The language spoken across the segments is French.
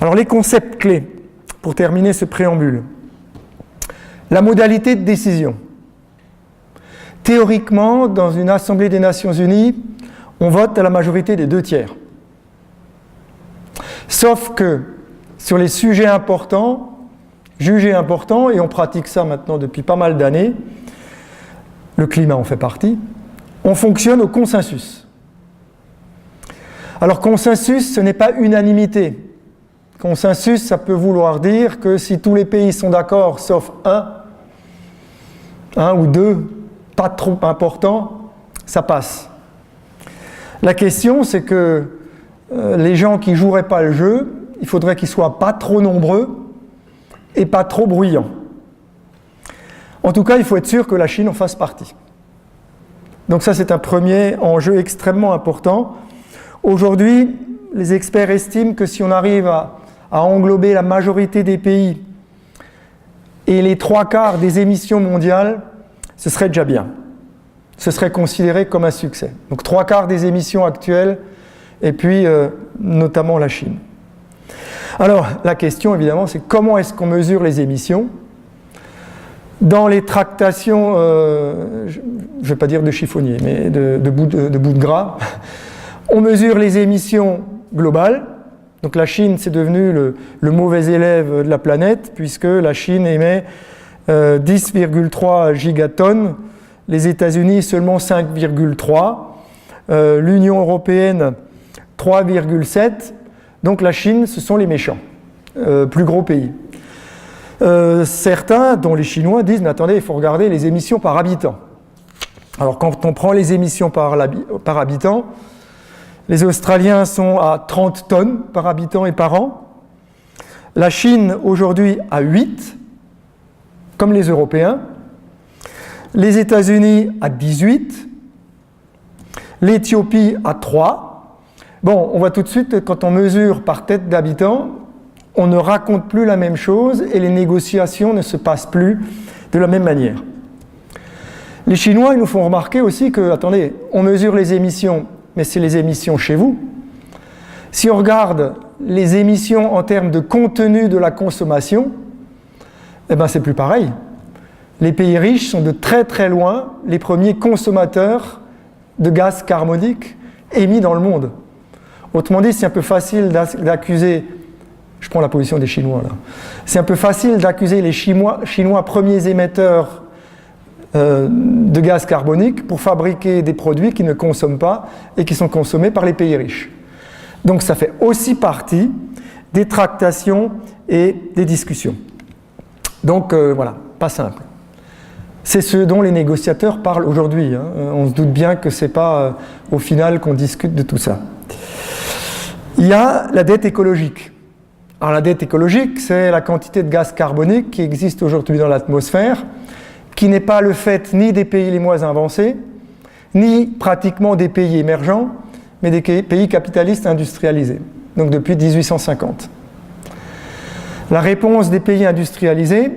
Alors les concepts clés, pour terminer ce préambule. La modalité de décision. Théoriquement, dans une Assemblée des Nations Unies, on vote à la majorité des 2/3. Sauf que, sur les sujets importants, jugés importants, et on pratique ça maintenant depuis pas mal d'années, le climat en fait partie, on fonctionne au consensus. Alors consensus, ce n'est pas unanimité. Consensus, ça peut vouloir dire que si tous les pays sont d'accord, sauf un ou deux, pas trop important, ça passe. La question, c'est que les gens qui ne joueraient pas le jeu, il faudrait qu'ils ne soient pas trop nombreux et pas trop bruyants. En tout cas, il faut être sûr que la Chine en fasse partie. Donc ça, c'est un premier enjeu extrêmement important. Aujourd'hui, les experts estiment que si on arrive à englober la majorité des pays et les 3/4 des émissions mondiales, ce serait déjà bien. Ce serait considéré comme un succès. Donc 3/4 des émissions actuelles, et puis notamment la Chine. Alors, la question, évidemment, c'est comment est-ce qu'on mesure les émissions ? Dans les tractations, je ne vais pas dire de chiffonnier, mais de bout de gras, on mesure les émissions globales. Donc la Chine, c'est devenu le mauvais élève de la planète, puisque la Chine émet 10,3 gigatonnes, les États-Unis seulement 5,3, l'Union européenne 3,7, donc la Chine, ce sont les méchants, plus gros pays. Certains, dont les Chinois, disent « mais attendez, il faut regarder les émissions par habitant ». Alors quand on prend les émissions par habitant, les Australiens sont à 30 tonnes par habitant et par an. La Chine, aujourd'hui, à 8, comme les Européens. Les États-Unis à 18. L'Éthiopie à 3. Bon, on voit tout de suite, quand on mesure par tête d'habitant, on ne raconte plus la même chose et les négociations ne se passent plus de la même manière. Les Chinois, ils nous font remarquer aussi que, attendez, on mesure les émissions, mais c'est les émissions chez vous. Si on regarde les émissions en termes de contenu de la consommation, eh ben c'est plus pareil. Les pays riches sont de très très loin les premiers consommateurs de gaz carbonique émis dans le monde. Autrement dit, c'est un peu facile d'accuser, je prends la position des Chinois là, c'est un peu facile d'accuser les Chinois premiers émetteurs de gaz carbonique pour fabriquer des produits qui ne consomment pas et qui sont consommés par les pays riches. Donc ça fait aussi partie des tractations et des discussions. Donc voilà, pas simple. C'est ce dont les négociateurs parlent aujourd'hui. Hein. On se doute bien que ce n'est pas au final qu'on discute de tout ça. Il y a la dette écologique. Alors la dette écologique, c'est la quantité de gaz carbonique qui existe aujourd'hui dans l'atmosphère, qui n'est pas le fait ni des pays les moins avancés, ni pratiquement des pays émergents, mais des pays capitalistes industrialisés, donc depuis 1850. La réponse des pays industrialisés,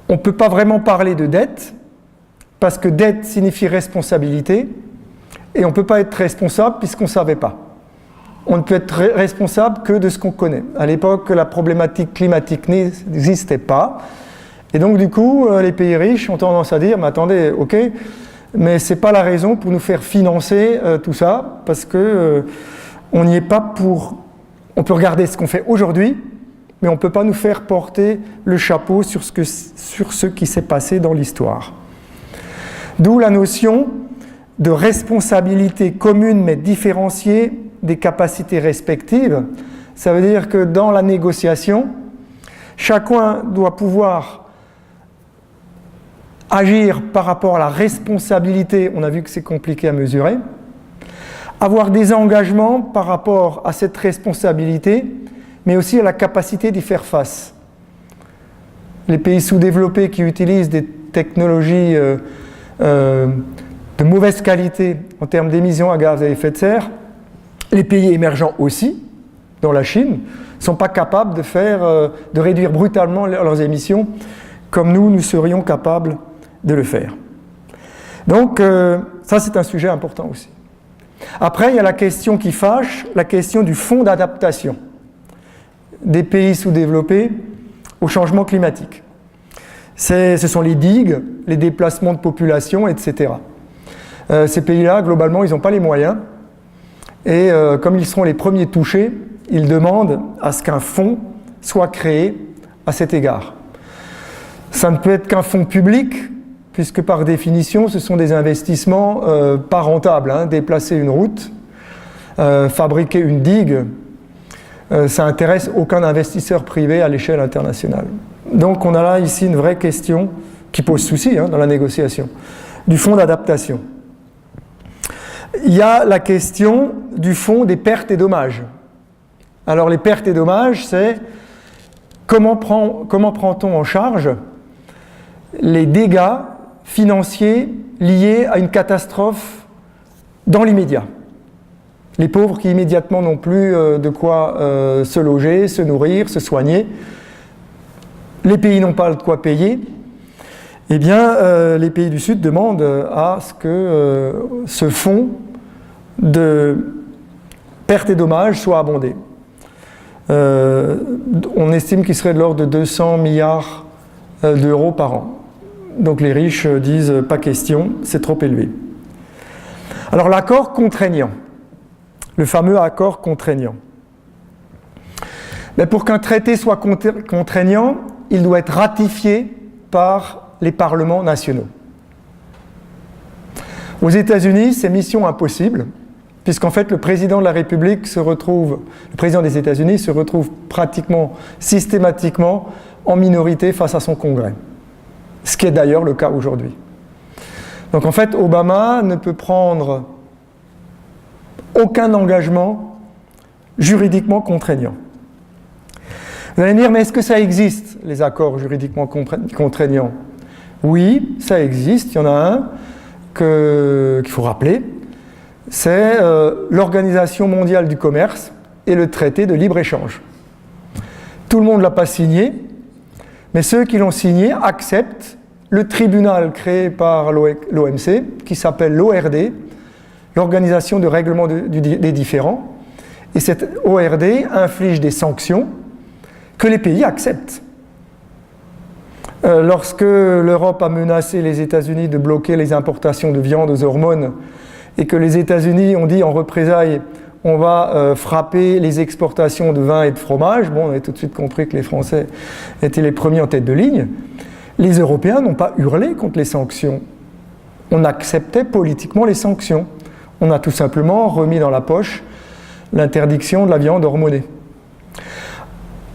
on ne peut pas vraiment parler de dette, parce que dette signifie responsabilité, et on ne peut pas être responsable puisqu'on ne savait pas. On ne peut être responsable que de ce qu'on connaît. À l'époque, la problématique climatique n'existait pas, et donc du coup, les pays riches ont tendance à dire « mais attendez, ok, mais ce n'est pas la raison pour nous faire financer tout ça, parce que on n'y est pas pour... On peut regarder ce qu'on fait aujourd'hui, mais on ne peut pas nous faire porter le chapeau sur ce qui s'est passé dans l'histoire. » D'où la notion de responsabilité commune mais différenciée des capacités respectives. Ça veut dire que dans la négociation, chacun doit pouvoir agir par rapport à la responsabilité, on a vu que c'est compliqué à mesurer, avoir des engagements par rapport à cette responsabilité, mais aussi à la capacité d'y faire face. Les pays sous-développés qui utilisent des technologies de mauvaise qualité en termes d'émissions à gaz à effet de serre, les pays émergents aussi, dont la Chine, ne sont pas capables de réduire brutalement leurs émissions comme nous serions capables de le faire. Donc, ça c'est un sujet important aussi. Après, il y a la question qui fâche, la question du fonds d'adaptation. des pays sous-développés au changement climatique. Ce sont les digues, les déplacements de population, etc. Ces pays-là, globalement, ils n'ont pas les moyens. Et comme ils seront les premiers touchés, ils demandent à ce qu'un fonds soit créé à cet égard. Ça ne peut être qu'un fonds public, puisque par définition, ce sont des investissements pas rentables. Déplacer une route, fabriquer une digue, ça n'intéresse aucun investisseur privé à l'échelle internationale. Donc on a là ici une vraie question qui pose souci dans la négociation, du fonds d'adaptation. Il y a la question du fonds des pertes et dommages. Alors les pertes et dommages, c'est comment prend-on en charge les dégâts financiers liés à une catastrophe dans l'immédiat. Les pauvres qui immédiatement n'ont plus de quoi se loger, se nourrir, se soigner. Les pays n'ont pas de quoi payer. Eh bien, les pays du Sud demandent à ce que ce fonds de pertes et dommages soit abondé. On estime qu'il serait de l'ordre de 200 milliards d'euros par an. Donc les riches disent pas question, c'est trop élevé. Alors l'accord contraignant, le fameux accord contraignant. Mais pour qu'un traité soit contraignant, il doit être ratifié par les parlements nationaux. Aux États-Unis, c'est mission impossible, puisqu'en fait le président de la République le président des États-Unis se retrouve pratiquement systématiquement en minorité face à son Congrès. Ce qui est d'ailleurs le cas aujourd'hui. Donc en fait, Obama ne peut prendre aucun engagement juridiquement contraignant. Vous allez me dire, mais est-ce que ça existe, les accords juridiquement contraignants ? Oui, ça existe. Il y en a un qu'il faut rappeler. C'est l'Organisation mondiale du commerce et le traité de libre-échange. Tout le monde ne l'a pas signé, mais ceux qui l'ont signé acceptent le tribunal créé par l'OMC, qui s'appelle l'ORD, l'Organisation de règlement des différends, et cette ORD inflige des sanctions que les pays acceptent. Lorsque l'Europe a menacé les États-Unis de bloquer les importations de viande aux hormones, et que les États-Unis ont dit en représailles on va frapper les exportations de vin et de fromage, bon, on a tout de suite compris que les Français étaient les premiers en tête de ligne. Les Européens n'ont pas hurlé contre les sanctions. On acceptait politiquement les sanctions. On a tout simplement remis dans la poche l'interdiction de la viande hormonée.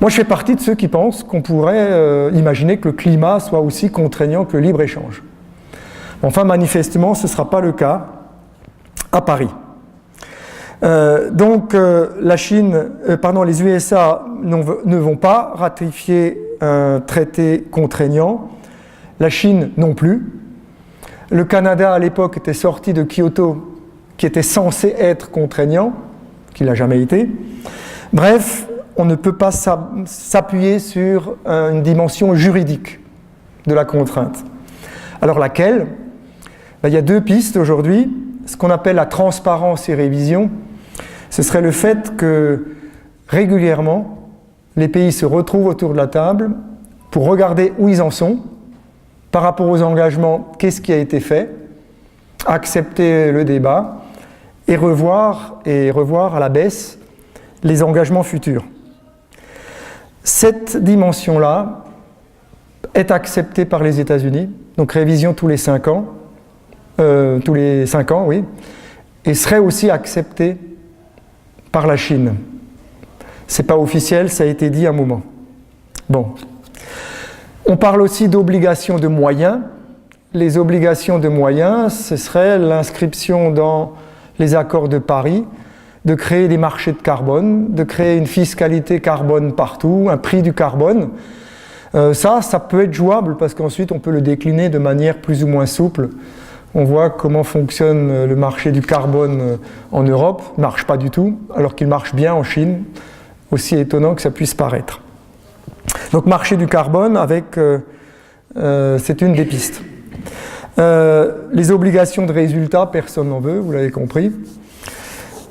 Moi, je fais partie de ceux qui pensent qu'on pourrait imaginer que le climat soit aussi contraignant que le libre-échange. Enfin, manifestement, ce ne sera pas le cas à Paris. Les USA ne vont pas ratifier un traité contraignant, la Chine non plus. Le Canada, à l'époque, était sorti de Kyoto, qui était censé être contraignant, qui ne l'a jamais été. Bref, on ne peut pas s'appuyer sur une dimension juridique de la contrainte. Alors laquelle ? Il y a deux pistes aujourd'hui. Ce qu'on appelle la transparence et révision, ce serait le fait que régulièrement, les pays se retrouvent autour de la table pour regarder où ils en sont, par rapport aux engagements, qu'est-ce qui a été fait, accepter le débat et revoir à la baisse les engagements futurs. Cette dimension-là est acceptée par les États-Unis, donc révision tous les 5 ans, oui, et serait aussi acceptée par la Chine. C'est pas officiel, ça a été dit à un moment. Bon. On parle aussi d'obligations de moyens. Les obligations de moyens, ce serait l'inscription dans les accords de Paris, de créer des marchés de carbone, de créer une fiscalité carbone partout, un prix du carbone. Ça peut être jouable parce qu'ensuite on peut le décliner de manière plus ou moins souple. On voit comment fonctionne le marché du carbone en Europe. Il ne marche pas du tout, alors qu'il marche bien en Chine, aussi étonnant que ça puisse paraître. Donc marché du carbone, c'est une des pistes. Les obligations de résultat, personne n'en veut, vous l'avez compris.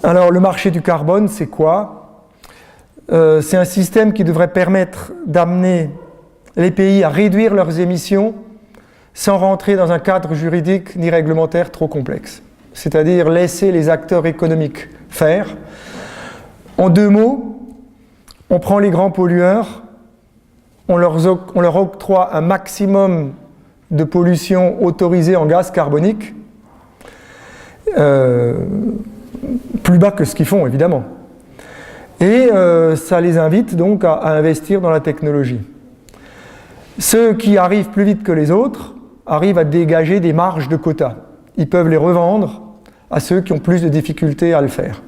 Alors le marché du carbone, c'est quoi ? c'est un système qui devrait permettre d'amener les pays à réduire leurs émissions sans rentrer dans un cadre juridique ni réglementaire trop complexe. C'est-à-dire laisser les acteurs économiques faire. En 2 mots, on prend les grands pollueurs, on leur octroie un maximum de pollution autorisée en gaz carbonique, plus bas que ce qu'ils font évidemment. Et ça les invite donc à investir dans la technologie. Ceux qui arrivent plus vite que les autres arrivent à dégager des marges de quotas. Ils peuvent les revendre à ceux qui ont plus de difficultés à le faire.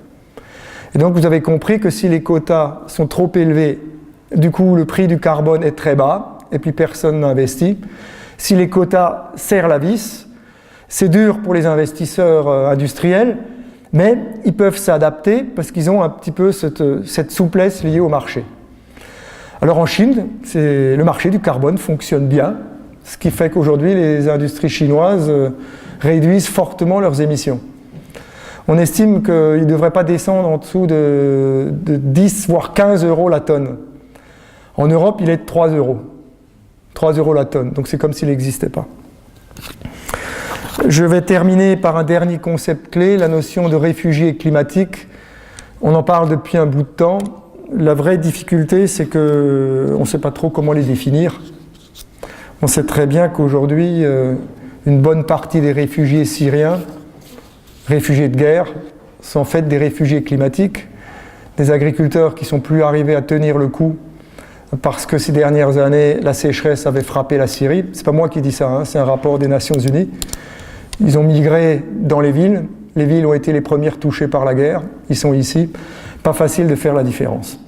Et donc vous avez compris que si les quotas sont trop élevés, du coup le prix du carbone est très bas et puis personne n'investit. Si les quotas serrent la vis, c'est dur pour les investisseurs industriels, mais ils peuvent s'adapter parce qu'ils ont un petit peu cette souplesse liée au marché. Alors en Chine, le marché du carbone fonctionne bien, ce qui fait qu'aujourd'hui les industries chinoises réduisent fortement leurs émissions. On estime qu'ils ne devraient pas descendre en dessous de 10 voire 15 euros la tonne. En Europe, il est de 3 euros. 3 euros la tonne, donc c'est comme s'il n'existait pas. Je vais terminer par un dernier concept clé, la notion de réfugiés climatiques. On en parle depuis un bout de temps. La vraie difficulté, c'est qu'on ne sait pas trop comment les définir. On sait très bien qu'aujourd'hui, une bonne partie des réfugiés syriens, réfugiés de guerre, sont en fait des réfugiés climatiques, des agriculteurs qui ne sont plus arrivés à tenir le coup parce que ces dernières années, la sécheresse avait frappé la Syrie. Ce n'est pas moi qui dis ça, c'est un rapport des Nations Unies. Ils ont migré dans les villes ont été les premières touchées par la guerre, ils sont ici. Pas facile de faire la différence.